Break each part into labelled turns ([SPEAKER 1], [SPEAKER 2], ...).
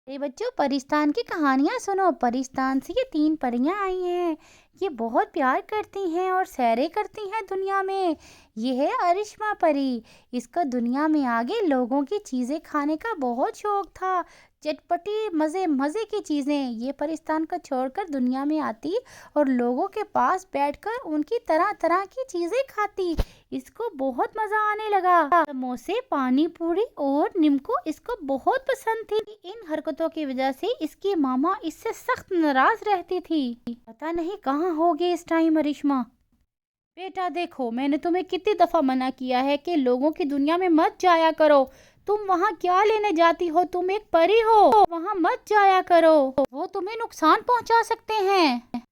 [SPEAKER 1] अरे बच्चों, परिस्तान की कहानियां सुनो। परिस्तान से ये 3 परियां आई हैं। ये बहुत प्यार करती हैं और सैरें करती हैं दुनिया में। ये है अरिश्मा परी। इसको दुनिया में आगे लोगों की चीजें खाने का बहुत शौक था। चटपटी मजे मजे की चीजें। ये परिस्तान को छोड़कर दुनिया में आती और लोगों के पास बैठकर उनकी तरह तरह की चीजें खाती। इसको बहुत मजा आने लगा। समोसे, पानी पूरी और नींबू इसको बहुत पसंद थी। इन हरकतों की वजह से इसकी मामा इससे सख्त नाराज रहती थी। पता नहीं कहाँ होगी इस टाइम अरिश्मा। बेटा देखो, मैंने तुम्हें कितनी दफा मना किया है कि लोगों की दुनिया में मत जाया करो। तुम वहाँ क्या लेने जाती हो? तुम एक परी हो, वहाँ मत जाया करो। वो तुम्हें नुकसान पहुँचा सकते हैं।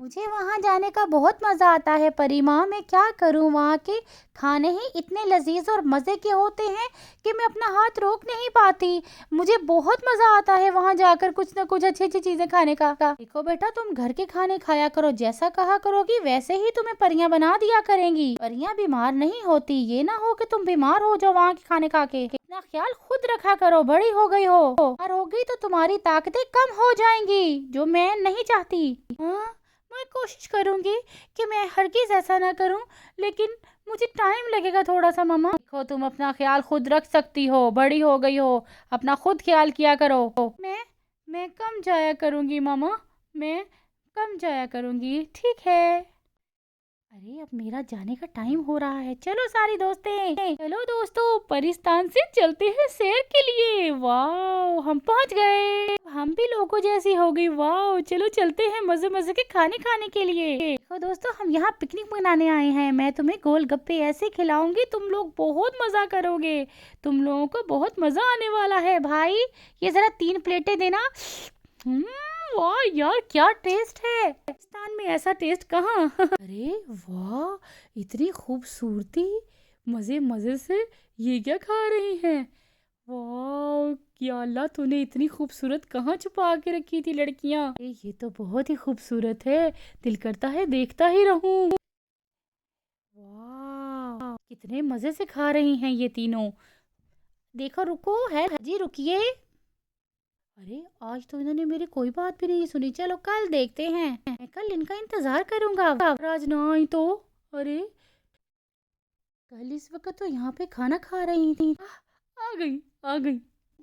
[SPEAKER 1] मुझे वहाँ जाने का बहुत मज़ा आता है परी माँ। मैं क्या करूँ, वहाँ के खाने ही इतने लजीज और मज़े के होते हैं कि मैं अपना हाथ रोक नहीं पाती। मुझे बहुत मज़ा आता है वहाँ जाकर कुछ ना कुछ अच्छी अच्छी चीज़ें खाने का। देखो बेटा, तुम घर के खाने खाया करो, जैसा कहा करोगी वैसे ही तुम्हें परियां बना दिया करेंगी। परियां बीमार नहीं होती, ये ना हो कि तुम बीमार हो जाओ वहाँ के खाने खा के। इतना ख्याल खुद रखा करो, बड़ी हो गई हो और हो गई तो तुम्हारी ताकतें कम हो जाएंगी, जो मैं नहीं चाहती। हाँ, मैं कोशिश करूंगी कि मैं हरगिज ऐसा ना करूं, लेकिन मुझे टाइम लगेगा थोड़ा सा मामा। देखो, तुम अपना ख्याल खुद रख सकती हो, बड़ी हो गई हो, अपना खुद ख्याल किया करो। मैं कम जाया करूंगी मामा, मैं कम जाया करूंगी, ठीक है। अरे अब मेरा जाने का टाइम हो रहा है। चलो सारी दोस्तें, चलो दोस्तों, परिस्तान से चलते हैं सैर के लिए। वाह, हम पहुंच गए। हम भी लोगों जैसी हो गई। वाह, चलो चलते हैं मजे मजे के खाने खाने के लिए। देखो दोस्तों, हम यहाँ पिकनिक मनाने आए हैं। मैं तुम्हें गोलगप्पे ऐसे खिलाऊंगी, तुम लोग बहुत मजा करोगे। तुम लोगों को बहुत मजा आने वाला है। भाई, ये जरा 3 प्लेटें देना। वाह यार, क्या टेस्ट है। पाकिस्तान में ऐसा टेस्ट कहाँ। अरे वाह, इतनी खूबसूरती, मजे मजे से ये क्या खा रही हैं। वाह, या अल्लाह, तूने इतनी खूबसूरत कहाँ छुपा के रखी थी लड़कियां। ये तो बहुत ही खूबसूरत है, दिल करता है देखता ही रहूं। वाह, कितने मजे से खा रही हैं ये तीनों। देखो, रुको है जी, रुकिए। अरे आज तो इन्होंने मेरी कोई बात भी नहीं सुनी। चलो कल देखते हैं, मैं कल इनका इंतजार करूंगा। आज ना आई तो। अरे कल इस वक्त तो यहाँ पे खाना खा रही थी। आ गई आ गई।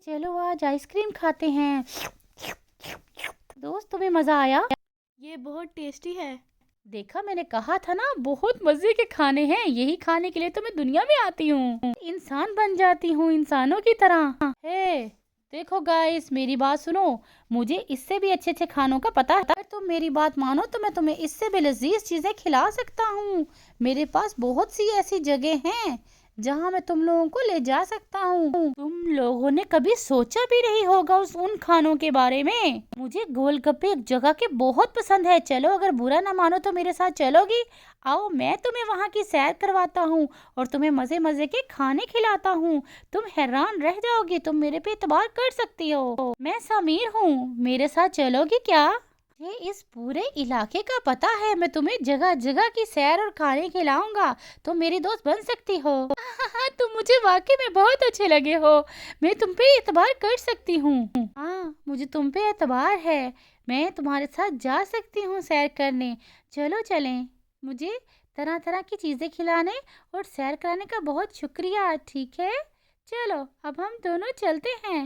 [SPEAKER 1] चलो आज आइसक्रीम खाते हैं। दोस्त, तुम्हें मजा आया? ये बहुत टेस्टी है। देखा, मैंने कहा था ना, बहुत मजे के खाने हैं। यही खाने के लिए तो मैं दुनिया में आती हूँ, इंसान बन जाती हूँ इंसानों की तरह। हे देखो गाइस, मेरी बात सुनो। मुझे इससे भी अच्छे अच्छे खानों का पता है। अगर तुम मेरी बात मानो तो मैं तुम्हें इससे भी लजीज चीजें खिला सकता हूँ। मेरे पास बहुत सी ऐसी जगह हैं जहाँ मैं तुम लोगों को ले जा सकता हूँ। तुम लोगों ने कभी सोचा भी नहीं होगा उन खानों के बारे में। मुझे गोलगप्पे एक जगह के बहुत पसंद है। चलो, अगर बुरा ना मानो तो मेरे साथ चलोगी? आओ, मैं तुम्हें वहाँ की सैर करवाता हूँ और तुम्हें मजे मजे के खाने खिलाता हूँ। तुम हैरान रह जाओगी, तुम मेरे पे एतबार कर सकती हो। मैं समीर हूँ, मेरे साथ चलोगी क्या? ये इस पूरे इलाके का पता है। मैं तुम्हें जगह जगह की सैर और खाने खिलाऊंगा। तुम मेरी दोस्त बन सकती हो। तुम मुझे वाकई में बहुत अच्छे लगे हो। मैं तुम पे एतबार कर सकती हूँ। हाँ, मुझे तुम पे एतबार है। मैं तुम्हारे साथ जा सकती हूँ सैर करने। चलो चलें। मुझे तरह तरह की चीजें खिलाने और सैर कराने का बहुत शुक्रिया, ठीक है। चलो अब हम दोनों चलते हैं।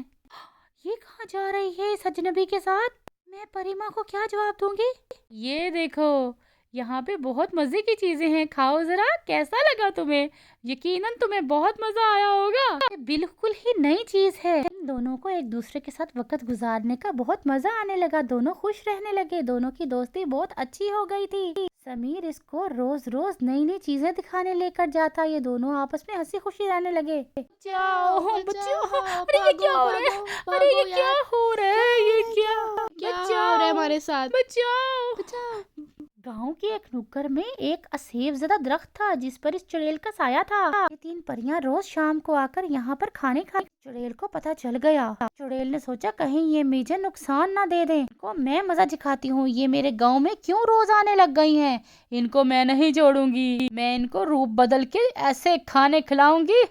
[SPEAKER 1] ये कहाँ जा रही है इस अजनबी के साथ? मैं परिमा को क्या जवाब दूंगी? ये देखो, यहाँ पे बहुत मजे की चीजें हैं, खाओ जरा। कैसा लगा तुम्हें? यकीनन तुम्हें बहुत मजा आया होगा। ये बिल्कुल ही नई चीज है। इन दोनों को एक दूसरे के साथ वक्त गुजारने का बहुत मजा आने लगा। दोनों खुश रहने लगे। दोनों की दोस्ती बहुत अच्छी हो गई थी। समीर इसको रोज रोज नई नई चीजें दिखाने लेकर जाता। ये दोनों आपस में हंसी खुशी रहने लगे। बचाओ बचाओ, अरे ये क्या हो रहा है? अरे ये क्या हो रहा है? ये क्या
[SPEAKER 2] हो रहा है हमारे साथ?
[SPEAKER 1] बचाओ।
[SPEAKER 2] बचाओ।
[SPEAKER 1] गांव के एक नुक्कड़ में एक असेब ज़दा दरख्त था जिस पर इस चुड़ैल का साया था। ये 3 परियां रोज शाम को आकर यहाँ पर खाने खाती। चुड़ैल को पता चल गया। चुड़ैल ने सोचा कहीं ये मुझे नुकसान ना दे दें। इनको मैं मजा दिखाती हूँ। ये मेरे गांव में क्यों रोज आने लग गई हैं? इनको मैं नहीं छोड़ूंगी। मैं इनको रूप बदल के ऐसे खाने खिलाऊंगी।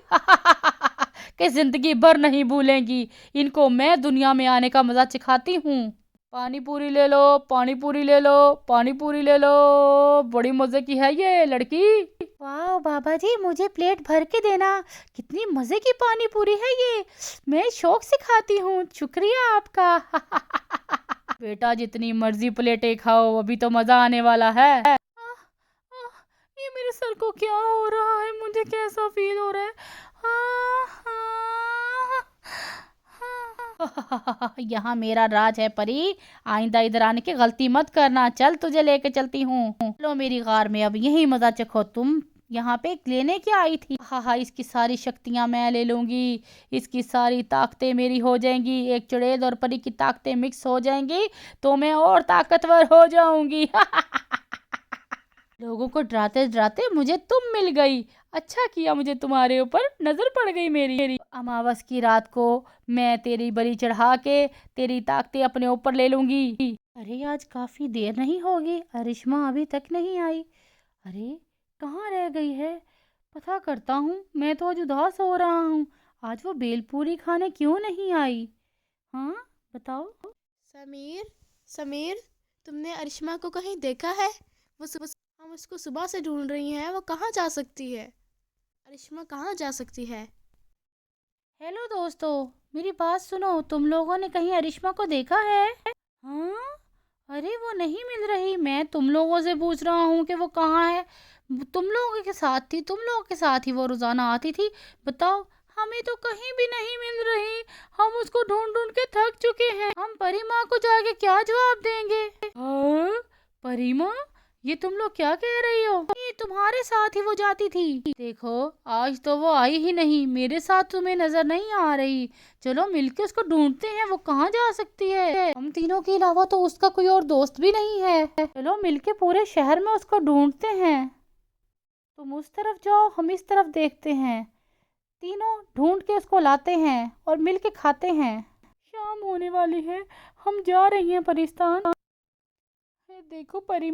[SPEAKER 1] कि जिंदगी भर नहीं भूलेंगी। इनको मैं दुनिया में आने का मजा सिखाती हूँ। पानी पूरी ले लो, पानी पूरी ले लो, पानी पूरी ले लो। बड़ी मजे की है ये लड़की। वाह बाबा जी, मुझे प्लेट भर के देना। कितनी मजे की पानी पूरी है ये, मैं शौक से खाती हूँ। शुक्रिया आपका। बेटा जितनी मर्जी प्लेटें खाओ, अभी तो मजा आने वाला है। ये मेरे सर को क्या हो रहा है, मुझे कैसा फील हो रहा है। यहाँ मेरा राज है परी, आइंदा इधर आने की गलती मत करना। चल तुझे लेके चलती हूँ। लो मेरी गार में, अब यही मजा चखो। तुम यहाँ पे लेने क्या आई थी? हाँ, इसकी सारी शक्तियां मैं ले लूंगी, इसकी सारी ताकतें मेरी हो जाएंगी। एक चुड़ैल और परी की ताकतें मिक्स हो जाएंगी तो मैं और ताकतवर हो जाऊंगी। लोगों को डराते डराते मुझे तुम मिल गई। अच्छा किया मुझे तुम्हारे ऊपर नजर पड़ गई मेरी। अमावस की रात को मैं तेरी बलि चढ़ा के तेरी ताकतें अपने ऊपर ले लूंगी। अरे आज काफी देर नहीं होगी, अरिश्मा अभी तक नहीं आई। अरे कहाँ रह गई है, पता करता हूँ। मैं तो आज उदास हो रहा हूँ, आज वो बेलपूरी खाने क्यों नहीं आई? हाँ बताओ।
[SPEAKER 2] समीर, समीर, तुमने अरिश्मा को कहीं देखा है? हम उसको सुबह से ढूंढ रही हैं, वो कहाँ जा सकती है? अरिश्मा कहाँ जा सकती है?
[SPEAKER 1] हेलो दोस्तों, मेरी बात सुनो। तुम लोगों ने कहीं अरिश्मा को देखा है? हाँ, अरे वो नहीं मिल रही। मैं तुम लोगों से पूछ रहा हूँ कि वो कहाँ है। तुम लोगों के साथ थी, तुम लोगों के साथ ही वो रोजाना आती थी। बताओ, हमें तो कहीं भी नहीं मिल रही। हम उसको ढूंढ ढूंढ के थक चुके हैं। हम परी माँ को जाके क्या जवाब देंगे? हाँ, परी माँ, ये तुम लोग क्या कह रही हो? ये तुम्हारे साथ ही वो जाती थी। देखो, आज तो वो आई ही नहीं, मेरे साथ तुम्हें नजर नहीं आ रही। चलो मिलके उसको ढूंढते हैं, वो कहाँ जा सकती है। हम तीनों के अलावा तो उसका कोई और दोस्त भी नहीं है। चलो मिलके पूरे शहर में उसको ढूंढते हैं। तुम उस तरफ जाओ, हम इस तरफ देखते हैं। तीनों ढूंढ के उसको लाते हैं और मिलके खाते हैं। शाम होने वाली है, हम जा रही हैं परिस्तान। देखो परी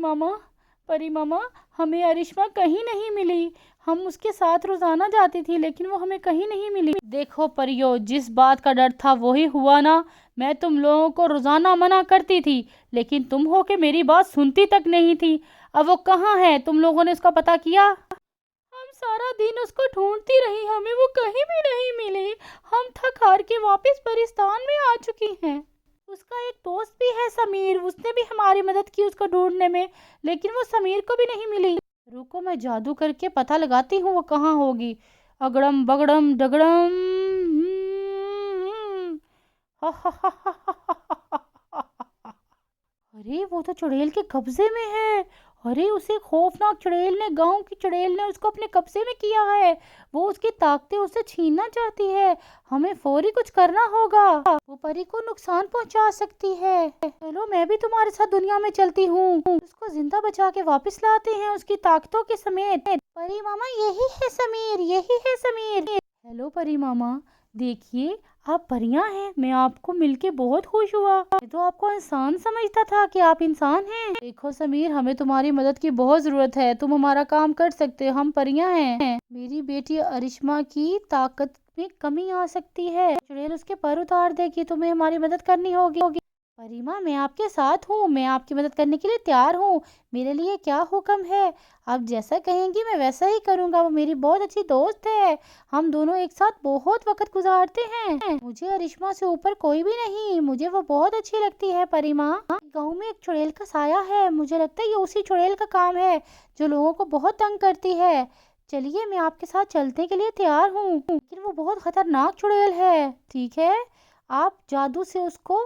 [SPEAKER 1] मामा, हमें अरिश्मा कहीं नहीं मिली। हम उसके साथ रोजाना जाती थी, लेकिन वो हमें कहीं नहीं मिली। देखो परियो, जिस बात का डर था वही हुआ ना। मैं तुम लोगों को रोजाना मना करती थी, लेकिन तुम हो के मेरी बात सुनती तक नहीं थी। अब वो कहाँ है? तुम लोगों ने उसका पता किया? हम सारा दिन उसको ढूंढती रही, हमें वो कहीं भी नहीं मिली। हम थक हार के वापस परिस्तान में आ चुकी हैं। उसका एक दोस्त भी है समीर, उसने भी हमारी मदद की उसको ढूंढने में, लेकिन वो समीर को भी नहीं मिली। रुको, मैं जादू करके पता लगाती हूँ वो कहाँ होगी। अगड़म बगड़म डगड़म। अरे वो तो चुड़ैल के कब्जे में है। अरे उसे खौफनाक चुड़ैल ने, गांव की चुड़ैल ने उसको अपने कब्जे में किया है। वो उसकी ताकतें उससे छीनना चाहती है। हमें फौरी कुछ करना होगा, वो परी को नुकसान पहुंचा सकती है। चलो मैं भी तुम्हारे साथ दुनिया में चलती हूँ। उसको जिंदा बचा के वापस लाते हैं उसकी ताकतों के समेत। परी मामा, यही है समीर, यही है समीर। हेलो परी मामा, देखिए आप परियां हैं। मैं आपको मिलके बहुत खुश हुआ। मैं तो आपको इंसान समझता था कि आप इंसान हैं। देखो समीर, हमें तुम्हारी मदद की बहुत जरूरत है। तुम हमारा काम कर सकते हो, हम परियां हैं। मेरी बेटी अरिश्मा की ताकत में कमी आ सकती है, चुड़ैल उसके पर उतार देगी। तुम्हें हमारी मदद करनी होगी। परिमा, मैं आपके साथ हूँ, मैं आपकी मदद करने के लिए तैयार हूँ। मेरे लिए क्या हुक्म है? आप जैसा कहेंगी मैं वैसा ही करूँगा। वो मेरी बहुत अच्छी दोस्त है, हम दोनों एक साथ बहुत वक्त गुजारते हैं। मुझे अरिश्मा से ऊपर कोई भी नहीं, मुझे वो बहुत अच्छी लगती है। परिमा, गाँव में एक चुड़ैल का साया है, मुझे लगता है ये उसी चुड़ैल का काम है जो लोगों को बहुत तंग करती है। चलिए, मैं आपके साथ चलने के लिए तैयार हूँ, लेकिन वो बहुत खतरनाक चुड़ैल है। ठीक है, आप जादू से उसको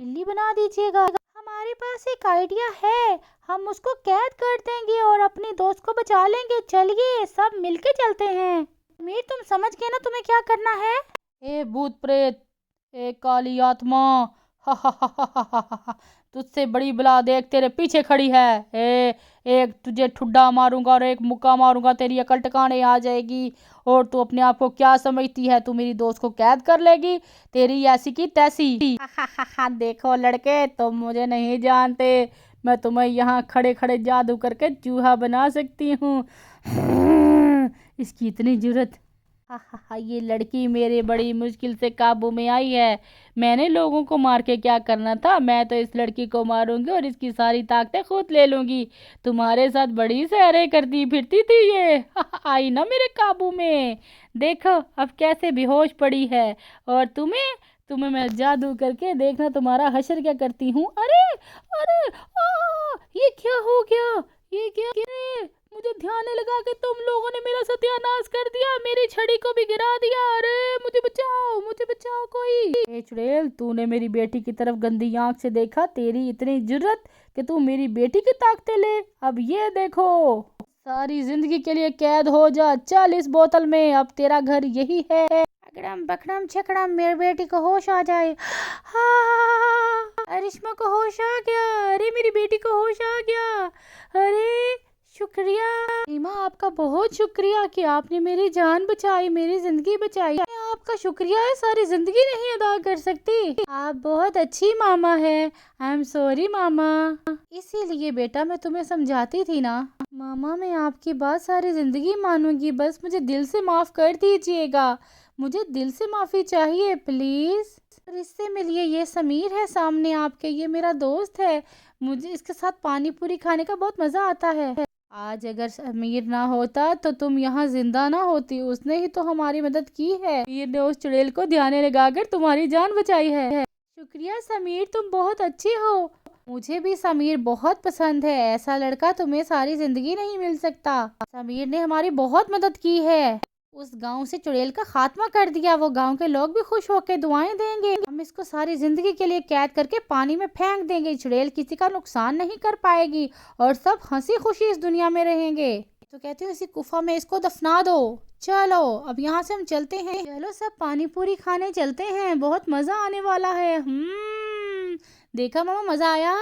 [SPEAKER 1] बिल्ली बना दीजिएगा। हमारे पास एक आइडिया है, हम उसको कैद कर देंगे और अपने दोस्त को बचा लेंगे। चलिए सब मिलके चलते हैं। मीर, तुम समझ गए ना तुम्हें क्या करना है? ए भूत प्रेत, ए काली आत्मा, हा हा हा हा हा हा हा, तुझसे बड़ी बला देख तेरे पीछे खड़ी है। एक तुझे ठुड्डा मारूंगा और एक मुक्का मारूंगा, तेरी अकल ठिकाने आ जाएगी। और तू अपने आप को क्या समझती है? तू मेरी दोस्त को कैद कर लेगी? तेरी ऐसी की तैसी। देखो लड़के, तुम मुझे नहीं जानते, मैं तुम्हें यहाँ खड़े खड़े जादू करके चूहा बना सकती हूँ। इसकी इतनी जुर्रत। हा, ये लड़की मेरे बड़ी मुश्किल से काबू में आई है। मैंने लोगों को मार के क्या करना था, मैं तो इस लड़की को मारूंगी और इसकी सारी ताकतें खुद ले लूंगी। तुम्हारे साथ बड़ी सैरें करती फिरती थी ये, आई ना मेरे काबू में। देखो अब कैसे बेहोश पड़ी है। और तुम्हें तुम्हें मैं जादू करके देखना तुम्हारा हश्र क्या करती हूँ। अरे अरे ये क्या हो गया, ये क्या अरे, मुझे ध्यान नहीं लगा कि तुम लोगों ने मेरा सत्यानाश कर दिया, मेरी छड़ी को भी गिरा दिया। अरे मुझे बचाओ कोई। ए चुड़ैल, तूने मेरी बेटी की तरफ गंदी आंख से देखा, तेरी इतनी जुर्रत कि तू मेरी बेटी की ताकतें ले। अब ये देखो, सारी जिंदगी के लिए कैद हो जा। चल इस बोतल में, अब तेरा घर यही है। अगड़म बकड़म छकड़म, मेरी बेटी को होश आ जाए। हाँ, अरिश्मा को होश आ गया। अरे मेरी बेटी को होश आ गया। अरे शुक्रिया रीमा, आपका बहुत शुक्रिया कि आपने मेरी जान बचाई, मेरी जिंदगी बचाई। मैं आपका शुक्रिया है सारी जिंदगी नहीं अदा कर सकती। आप बहुत अच्छी मामा है। आई एम सॉरी मामा। इसीलिए बेटा मैं तुम्हें समझाती थी ना। मामा मैं आपकी बात सारी जिंदगी मानूंगी, बस मुझे दिल से माफ कर दीजिएगा। मुझे दिल से माफी चाहिए प्लीज। और इससे मिलिए, ये समीर है सामने आपके, ये मेरा दोस्त है। मुझे इसके साथ पानी पूरी खाने का बहुत मजा आता है। आज अगर समीर ना होता तो तुम यहाँ जिंदा ना होती। उसने ही तो हमारी मदद की है। समीर ने उस चुड़ैल को ध्यान लगाकर तुम्हारी जान बचाई है। शुक्रिया समीर, तुम बहुत अच्छी हो। मुझे भी समीर बहुत पसंद है। ऐसा लड़का तुम्हें सारी जिंदगी नहीं मिल सकता। समीर ने हमारी बहुत मदद की है। उस गांव से चुड़ैल का खात्मा कर दिया। वो गांव के लोग भी खुश होकर दुआएं देंगे। हम इसको सारी जिंदगी के लिए कैद करके पानी में फेंक देंगे। चुड़ैल किसी का नुकसान नहीं कर पाएगी और सब हंसी खुशी इस दुनिया में रहेंगे। तो कहती हूँ इसी गुफा में इसको दफना दो। चलो अब यहाँ से हम चलते हैं। चलो सब पानी पूरी खाने चलते हैं, बहुत मजा आने वाला है। देखा मामा, मजा आया।